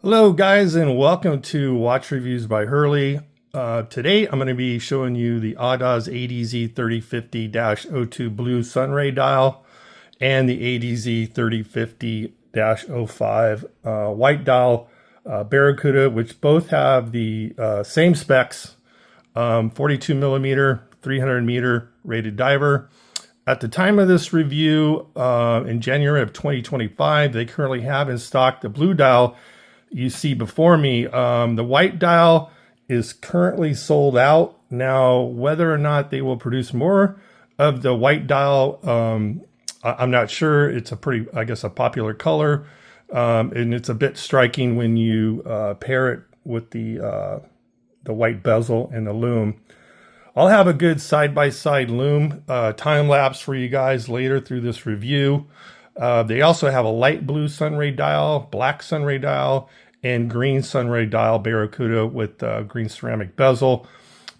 Hello guys, and welcome to Watch Reviews by Hurley. Today I'm going to be showing you the Audaz ADZ 3050-02 blue Sunray dial and the ADZ 3050-05 white dial Barracuda, which both have the same specs, 42 millimeter, 300 meter rated diver. At the time of this review, in January of 2025, they currently have in stock the blue dial you see before me. The white dial is currently sold out. Now, whether or not they will produce more of the white dial, I'm not sure. It's a pretty, I guess, a popular color. And it's a bit striking when you pair it with the white bezel and the lume. I'll have a good side-by-side lume time-lapse for you guys later through this review. They also have a light blue Sunray dial, black Sunray dial, and green Sunray dial Barracuda with green ceramic bezel.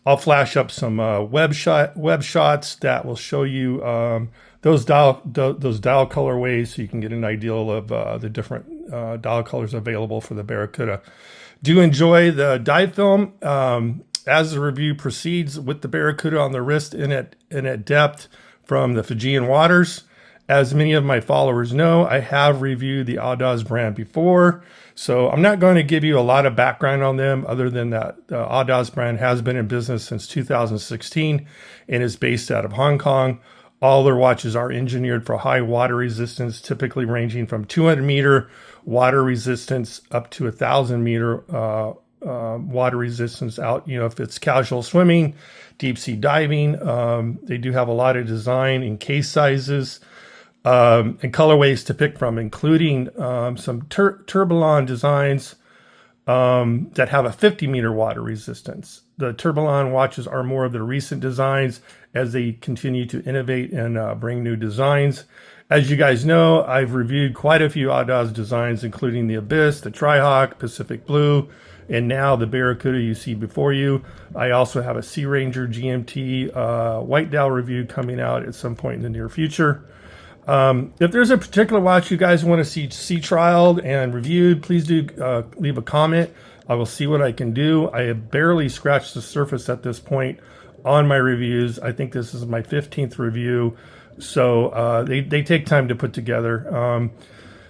I'll flash up some web shots that will show you those dial colorways, so you can get an idea of the different dial colors available for the Barracuda. Do enjoy the dive film as the review proceeds with the Barracuda on the wrist and at depth from the Fijian waters. As many of my followers know, I have reviewed the Audaz brand before, so I'm not going to give you a lot of background on them other than that the Audaz brand has been in business since 2016 and is based out of Hong Kong. All their watches are engineered for high water resistance, typically ranging from 200 meter water resistance up to 1,000 meter water resistance out, if it's casual swimming, deep sea diving. They do have a lot of design and case sizes and colorways to pick from, including some Tourbillon designs that have a 50 meter water resistance. The Tourbillon watches are more of the recent designs as they continue to innovate and bring new designs. As you guys know, I've reviewed quite a few Audaz designs, including the Abyss, the Tri-Hawk, Pacific Blue, and now the Barracuda you see before you. I also have a Sea Ranger GMT white dial review coming out at some point in the near future. If there's a particular watch you guys want to see trialed and reviewed, please do leave a comment. I will see what I can do. I have barely scratched the surface at this point on my reviews. I think this is my 15th review, so they take time to put together.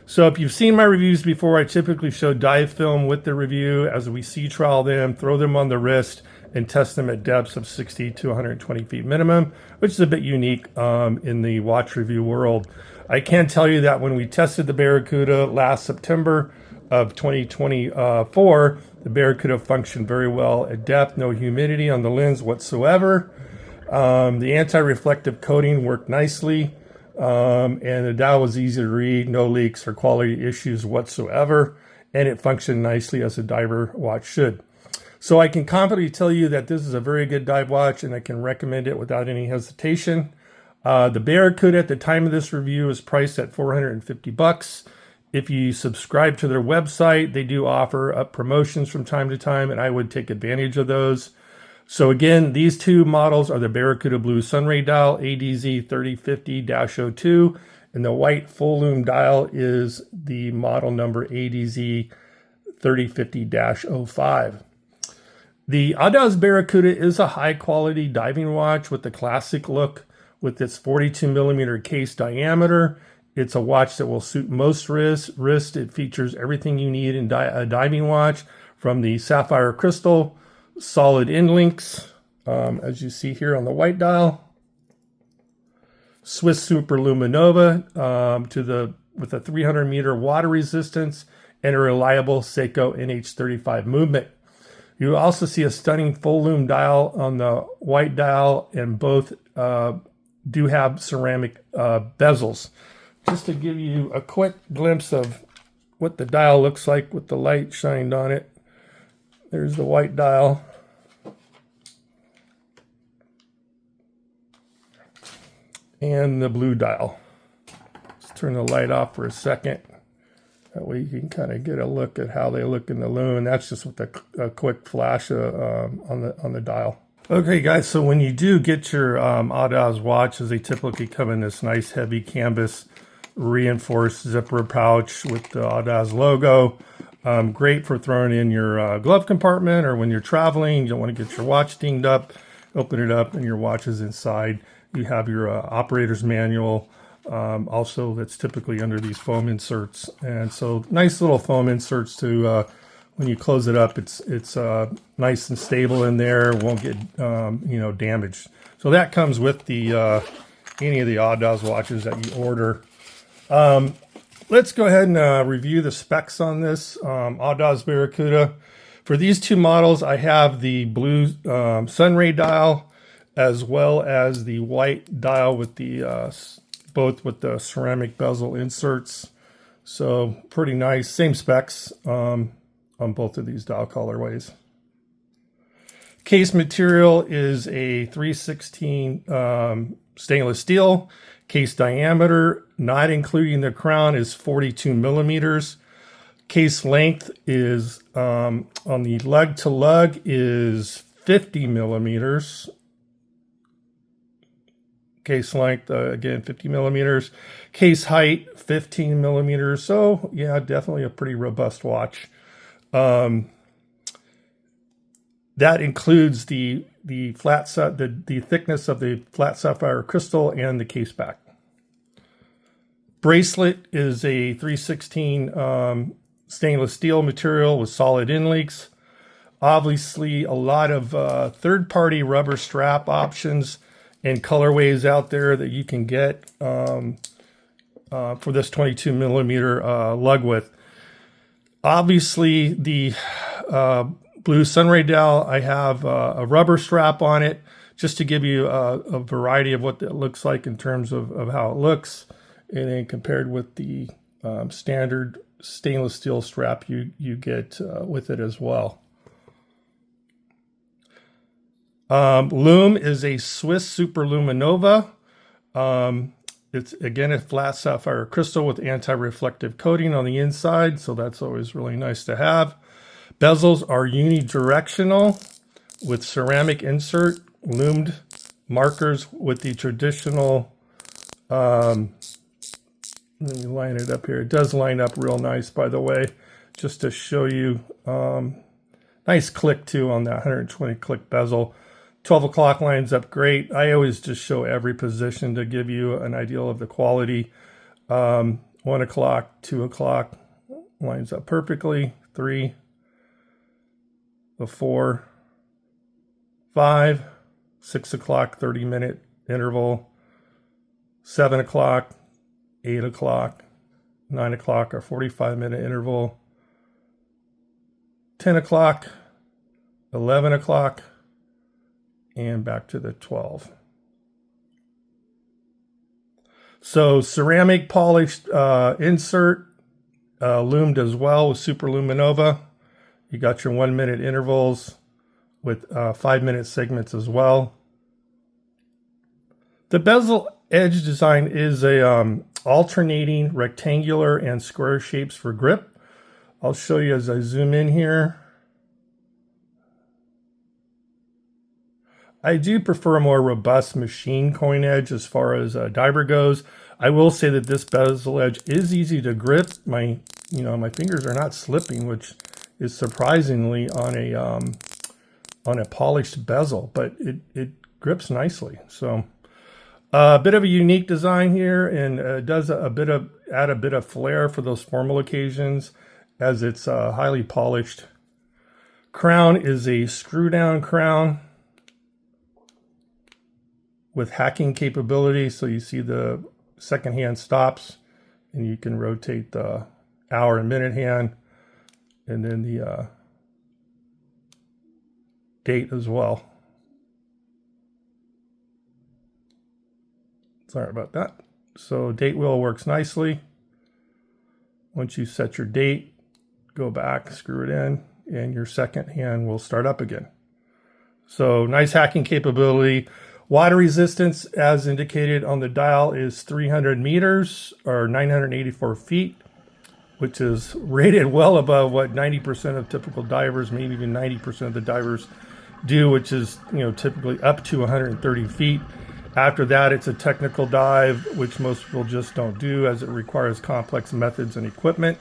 So if you've seen my reviews before, I typically show dive film with the review as we sea trial them, throw them on the wrist, and test them at depths of 60 to 120 feet minimum, which is a bit unique in the watch review world. I can tell you that when we tested the Barracuda last September of 2024, the Barracuda functioned very well at depth, no humidity on the lens whatsoever. The anti-reflective coating worked nicely, and the dial was easy to read, no leaks or quality issues whatsoever, and it functioned nicely as a diver watch should. So I can confidently tell you that this is a very good dive watch, and I can recommend it without any hesitation. The Barracuda at the time of this review is priced at $450. If you subscribe to their website, they do offer up promotions from time to time, and I would take advantage of those. So again, these two models are the Barracuda Blue Sunray dial, ADZ 3050-02, and the white full lume dial is the model number ADZ 3050-05. The Audaz Barracuda is a high-quality diving watch with the classic look with its 42 millimeter case diameter. It's a watch that will suit most wrists. It features everything you need in a diving watch, from the Sapphire crystal, solid end links, as you see here on the white dial, Swiss Super-LumiNova with a 300 meter water resistance and a reliable Seiko NH35 movement. You also see a stunning full lume dial on the white dial, and both do have ceramic bezels. Just to give you a quick glimpse of what the dial looks like with the light shined on it. There's the white dial. And the blue dial. Let's turn the light off for a second. That way you can kind of get a look at how they look in the lume. That's just with a quick flash on the dial. Okay, guys, so when you do get your Audaz watches, they typically come in this nice heavy canvas reinforced zipper pouch with the Audaz logo. Great for throwing in your glove compartment, or when you're traveling, you don't want to get your watch dinged up. Open it up and your watch is inside. You have your operator's manual. Also, that's typically under these foam inserts. And so nice little foam inserts to, when you close it up, it's nice and stable in there. Won't get, damaged. So that comes with the any of the Audaz watches that you order. Let's go ahead and review the specs on this Audaz Barracuda. For these two models, I have the blue Sunray dial as well as the white dial with the both with the ceramic bezel inserts. So pretty nice, same specs on both of these dial colorways. Case material is a 316 stainless steel. Case diameter, not including the crown, is 42 millimeters. Case length is, on the lug to lug, is 50 millimeters. Case length, again, 50 millimeters. Case height, 15 millimeters. So, yeah, definitely a pretty robust watch. That includes the thickness of the flat sapphire crystal and the caseback. Bracelet is a 316 stainless steel material with solid inlinks. Obviously, a lot of third-party rubber strap options and colorways out there that you can get for this 22 millimeter lug width. Obviously, the blue Sunray dial, I have a rubber strap on it just to give you a variety of what it looks like in terms of how it looks, and then compared with the standard stainless steel strap you get with it as well. Lume is a Swiss Super-LumiNova. It's, again, a flat sapphire crystal with anti-reflective coating on the inside, so that's always really nice to have. Bezels are unidirectional with ceramic insert lumed markers with the traditional, let me line it up here. It does line up real nice, by the way, just to show you. Nice click, too, on that 120 click bezel. 12 o'clock lines up great. I always just show every position to give you an idea of the quality. 1 o'clock, 2 o'clock lines up perfectly. 3, the 4, 5, 6 o'clock, 30-minute interval. 7 o'clock, 8 o'clock, 9 o'clock, or 45-minute interval. 10 o'clock, 11 o'clock, and back to the 12. So ceramic polished insert, loomed as well with Super-LumiNova. You got your 1-minute intervals with 5-minute segments as well. The bezel edge design is a alternating rectangular and square shapes for grip. I'll show you as I zoom in here. I do prefer a more robust machine coin edge as far as a diver goes. I will say that this bezel edge is easy to grip. My fingers are not slipping, which is surprisingly on a polished bezel, but it grips nicely. So a bit of a unique design here, and does add a bit of flair for those formal occasions, as it's highly polished. Crown is a screw down crown with hacking capability, so you see the second hand stops, and you can rotate the hour and minute hand, and then the date as well. Sorry about that. So date wheel works nicely. Once you set your date, go back, screw it in, and your second hand will start up again. So nice hacking capability. Water resistance, as indicated on the dial, is 300 meters or 984 feet, which is rated well above what 90% of typical divers, maybe even 90% of the divers do, which is, typically up to 130 feet. After that, it's a technical dive, which most people just don't do, as it requires complex methods and equipment.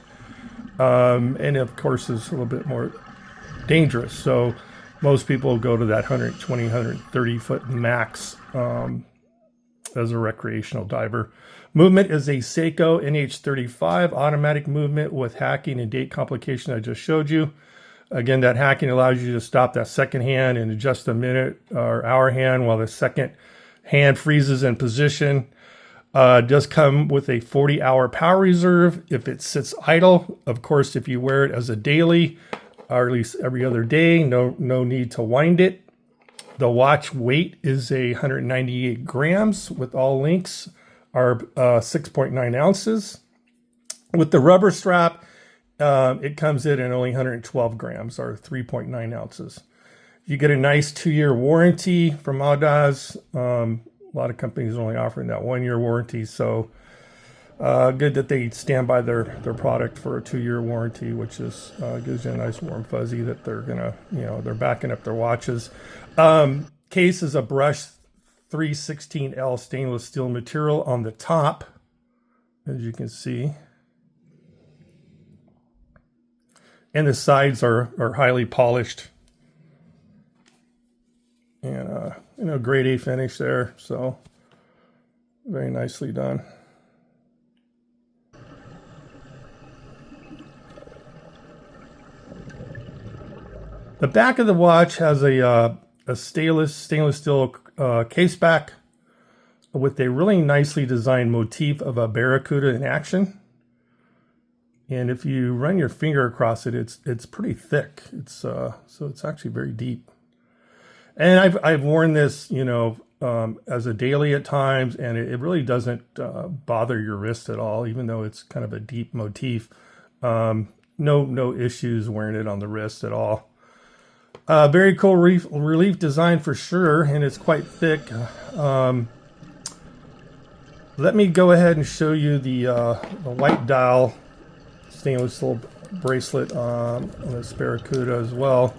And of course is a little bit more dangerous. So most people go to that 120, 130 foot max as a recreational diver. Movement is a Seiko NH35 automatic movement with hacking and date complication I just showed you. Again, that hacking allows you to stop that second hand and adjust a minute or hour hand while the second hand freezes in position. It does come with a 40-hour power reserve if it sits idle. Of course, if you wear it as a daily, or at least every other day, no need to wind it. The watch weight is 198 grams with all links are 6.9 ounces. With the rubber strap, it comes in at only 112 grams or 3.9 ounces. You get a nice 2-year warranty from Audaz. A lot of companies are only offering that 1-year warranty, so good that they stand by their product for a 2-year warranty, which is gives you a nice warm fuzzy that they're gonna, they're backing up their watches. Case is a brushed 316L stainless steel material on the top, as you can see, and the sides are highly polished and grade A finish there, so very nicely done. The back of the watch has a stainless steel caseback with a really nicely designed motif of a Barracuda in action. And if you run your finger across it, it's pretty thick. So it's actually very deep. And I've worn this, as a daily at times, and it really doesn't bother your wrist at all, even though it's kind of a deep motif. No issues wearing it on the wrist at all. Very cool relief design for sure, and it's quite thick. Let me go ahead and show you the white dial stainless steel bracelet on this Barracuda as well.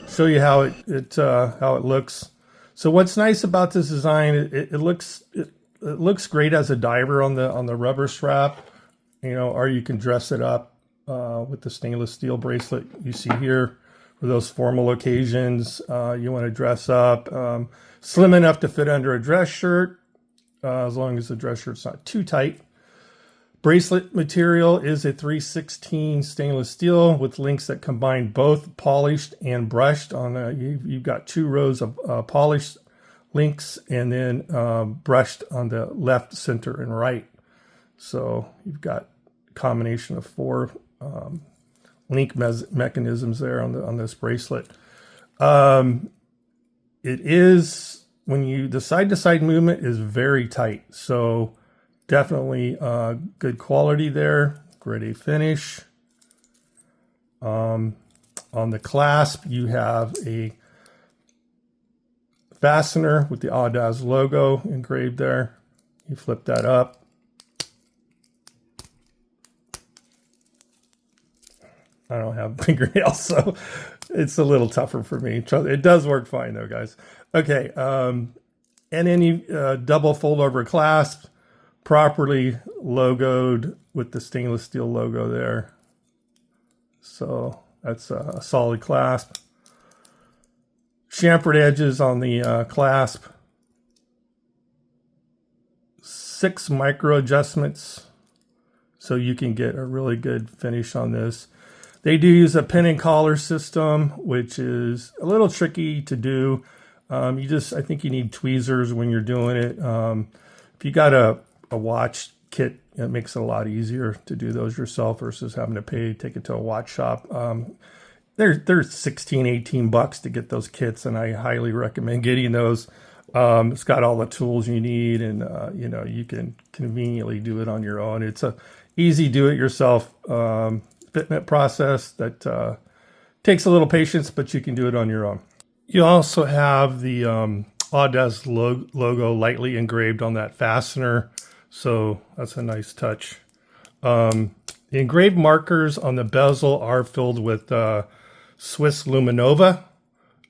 Show you how it looks. So what's nice about this design, it looks great as a diver on the rubber strap, or you can dress it up with the stainless steel bracelet you see here. For those formal occasions, you want to dress up, slim enough to fit under a dress shirt, as long as the dress shirt's not too tight. Bracelet material is a 316 stainless steel with links that combine both polished and brushed. You've got 2 rows of polished links and then brushed on the left, center, and right. So you've got a combination of 4 link mechanisms there on this bracelet. It is, the side-to-side movement is very tight, so definitely good quality there. Grade A finish. On the clasp, you have a fastener with the Audaz logo engraved there. You flip that up. I don't have fingernails, so it's a little tougher for me. It does work fine though, guys. Okay, and then you double fold over clasp, properly logoed with the stainless steel logo there. So that's a solid clasp. Chamfered edges on the clasp. 6 micro adjustments, so you can get a really good finish on this. They do use a pin and collar system, which is a little tricky to do. I think you need tweezers when you're doing it. If you got a watch kit, it makes it a lot easier to do those yourself versus having to take it to a watch shop. They're 16, 18 bucks to get those kits, and I highly recommend getting those. It's got all the tools you need, and you can conveniently do it on your own. It's a easy do-it-yourself fitment process that takes a little patience, but you can do it on your own. You also have the Audaz logo lightly engraved on that fastener, so that's a nice touch. The engraved markers on the bezel are filled with Super-LumiNova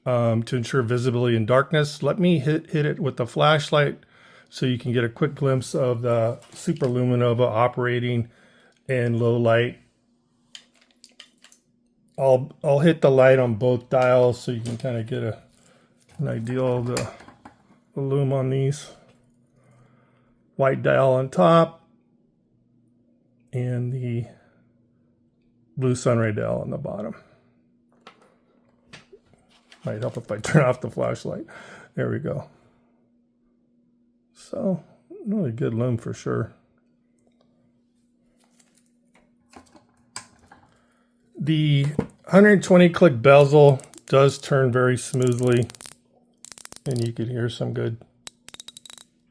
to ensure visibility in darkness. Let me hit it with the flashlight so you can get a quick glimpse of the Super-LumiNova operating in low light. I'll hit the light on both dials so you can kind of get an idea of the lume on these. White dial on top and the blue Sunray dial on the bottom. Might help if I turn off the flashlight. There we go. So, really good lume for sure. The 120 click bezel does turn very smoothly, and you could hear some good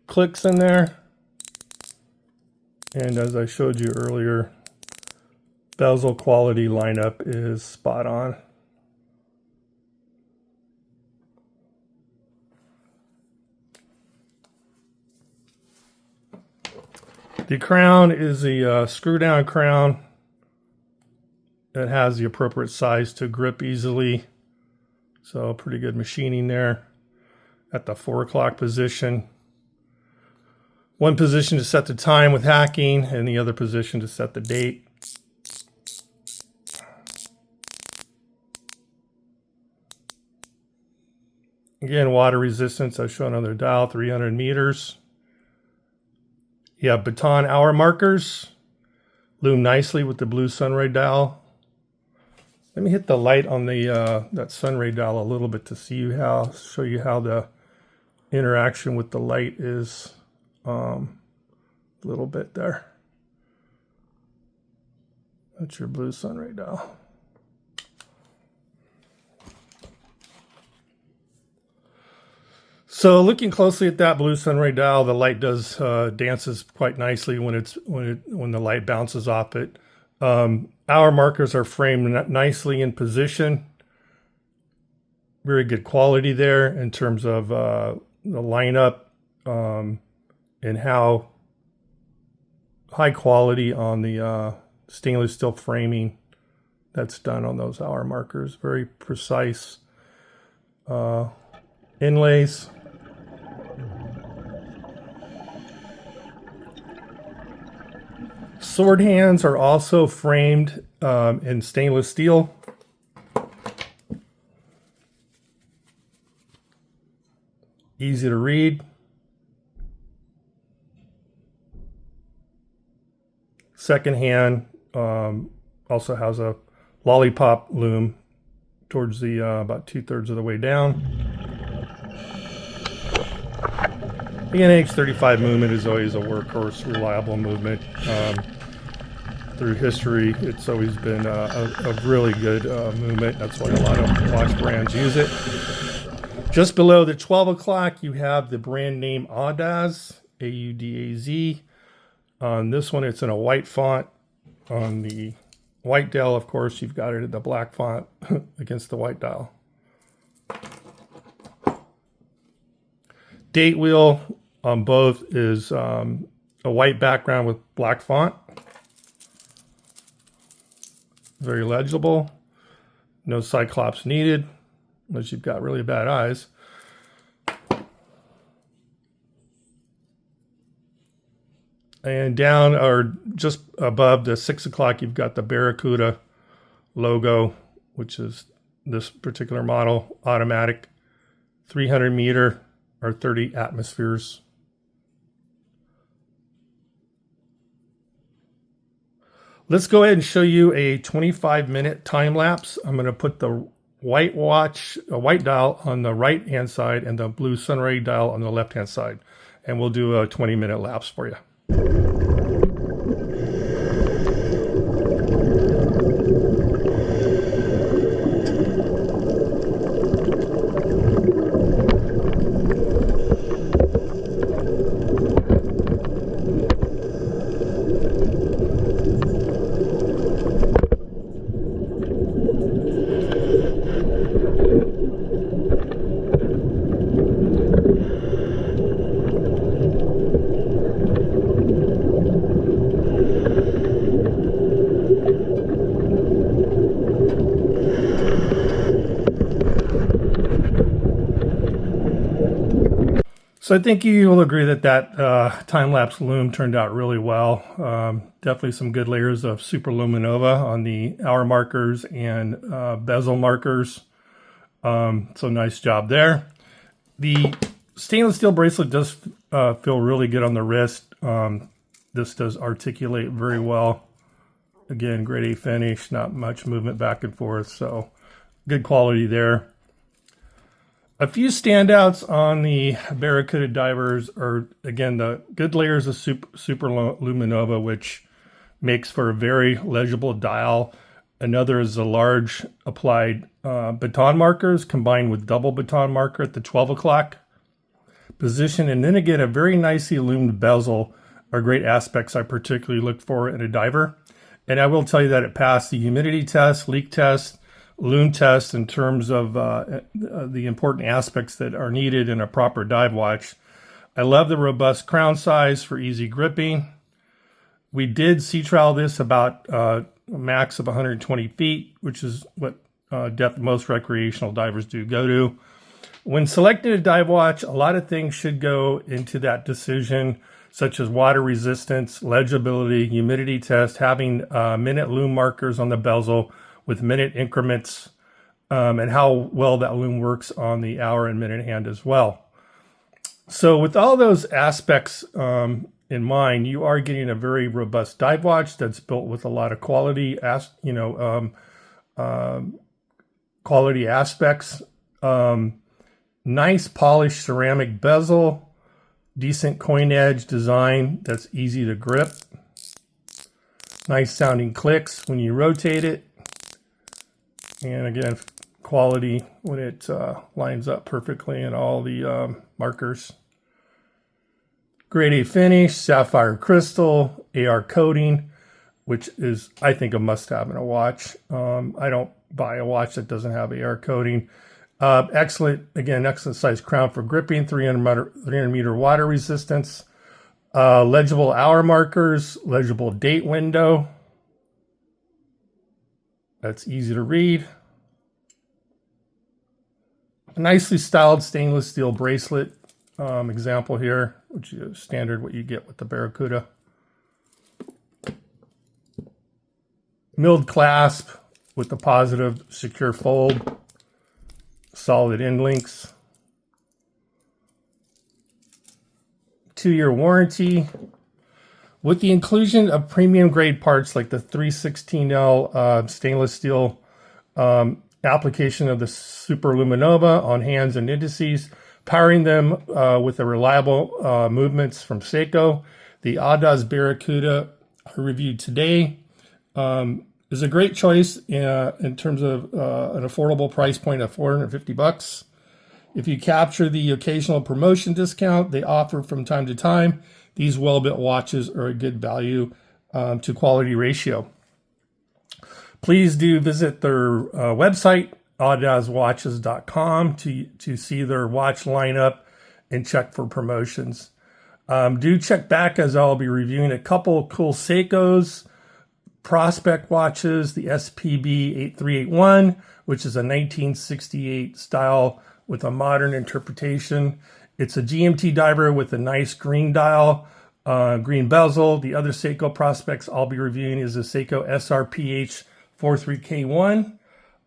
clicks in there. And as I showed you earlier, bezel quality lineup is spot on. The crown is a screw down crown that has the appropriate size to grip easily. So pretty good machining there at the 4 o'clock position. One position to set the time with hacking and the other position to set the date. Again, water resistance, I've shown on their dial, 300 meters. You have baton hour markers, lume nicely with the blue Sunray dial. Let me hit the light on the that Sunray dial a little bit to show you how the interaction with the light is a little bit there. That's your blue Sunray dial. So looking closely at that blue Sunray dial, the light does dances quite nicely when the light bounces off it. Hour markers are framed nicely in position. Very good quality there in terms of the lineup and how high quality on the stainless steel framing that's done on those hour markers. Very precise inlays. Sword hands are also framed in stainless steel. Easy to read. Second hand also has a lollipop lume towards the about 2/3 of the way down. The NH35 movement is always a workhorse, reliable movement. Through history, it's always been a really good movement. That's why a lot of watch brands use it. Just below the 12 o'clock, you have the brand name Audaz, A-U-D-A-Z. On this one, it's in a white font. On the white dial, of course, you've got it in the black font against the white dial. Date wheel on both is a white background with black font. Very legible. No Cyclops needed, unless you've got really bad eyes. And down or just above the 6 o'clock, you've got the Barracuda logo, which is this particular model, automatic, 300 meter or 30 atmospheres. Let's go ahead and show you a 25-minute time lapse. I'm going to put the white dial on the right-hand side and the blue Sunray dial on the left-hand side. And we'll do a 20-minute lapse for you. So I think you will agree that time-lapse lume turned out really well. Definitely some good layers of Super-LumiNova on the hour markers and bezel markers. So nice job there. The stainless steel bracelet does feel really good on the wrist. This does articulate very well. Again, grade A finish, not much movement back and forth, so good quality there. A few standouts on the Barracuda divers are, again, the good layers of Super-LumiNova, which makes for a very legible dial. Another is the large applied baton markers combined with double baton marker at the 12 o'clock position. And then again, a very nicely lumed bezel are great aspects I particularly look for in a diver. And I will tell you that it passed the humidity test, leak test, lume test in terms of the important aspects that are needed in a proper dive watch. I love the robust crown size for easy gripping. We did sea trial this about a max of 120 feet, which is what depth most recreational divers do go to. When selecting a dive watch, a lot of things should go into that decision, such as water resistance, legibility, humidity test, having minute lume markers on the bezel with minute increments, and how well that lume works on the hour and minute hand as well. So with all those aspects in mind, you are getting a very robust dive watch that's built with a lot of quality, quality aspects. Nice polished ceramic bezel, decent coin edge design that's easy to grip. Nice sounding clicks when you rotate it. And again, quality when it lines up perfectly in all the markers. Grade A finish, sapphire crystal, AR coating, which is, I think, a must-have in a watch. I don't buy a watch that doesn't have AR coating. Excellent size crown for gripping, 300 meter water resistance. Legible hour markers, legible date window. That's easy to read. A nicely styled stainless steel bracelet example here, which is standard what you get with the Barracuda. Milled clasp with the positive secure fold. Solid end links. 2-year warranty. With the inclusion of premium grade parts like the 316L stainless steel application of the Super-LumiNova on hands and indices, powering them with the reliable movements from Seiko, the Audaz Barracuda I reviewed today is a great choice in terms of an affordable price point of $450. If you capture the occasional promotion discount they offer from time to time, these well-built watches are a good value to quality ratio. Please do visit their website, audazwatches.com, to see their watch lineup and check for promotions. Do check back, as I'll be reviewing a couple cool Seikos prospect watches, the SPB 8381, which is a 1968 style with a modern interpretation. It's a GMT diver with a nice green dial, green bezel. The other Seiko prospects I'll be reviewing is the Seiko SRPH 43K1.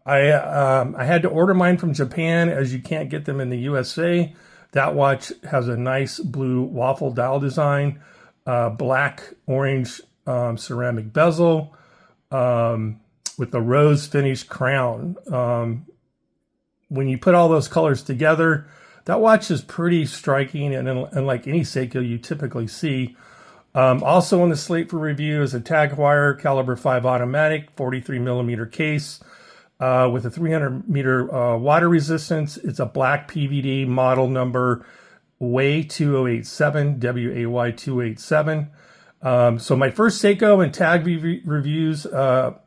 I had to order mine from Japan, as you can't get them in the USA. That watch has a nice blue waffle dial design, black orange ceramic bezel with a rose finish crown. When you put all those colors together, that watch is pretty striking, and unlike any Seiko you typically see. Also on the slate for review is a Tagwire caliber 5 automatic 43 millimeter case with a 300 meter water resistance. It's a black PVD, model number WAY2087, WAY2087. So my first Seiko and Tag reviews are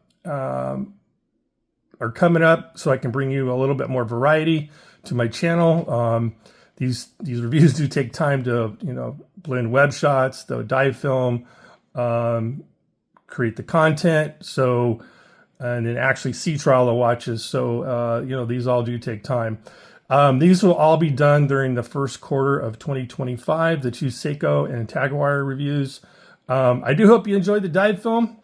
coming up, so I can bring you a little bit more variety to my channel. These reviews do take time to blend web shots, the dive film, create the content, and then actually sea trial the watches. So these all do take time. These will all be done during the first quarter of 2025, the two Seiko and Tagwire reviews. I do hope you enjoyed the dive film.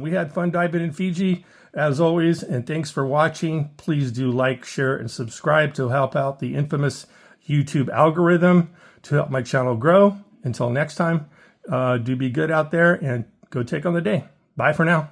We had fun diving in Fiji, as always, and thanks for watching. Please do like, share, and subscribe to help out the infamous YouTube algorithm to help my channel grow. Until next time, do be good out there and go take on the day. Bye for now.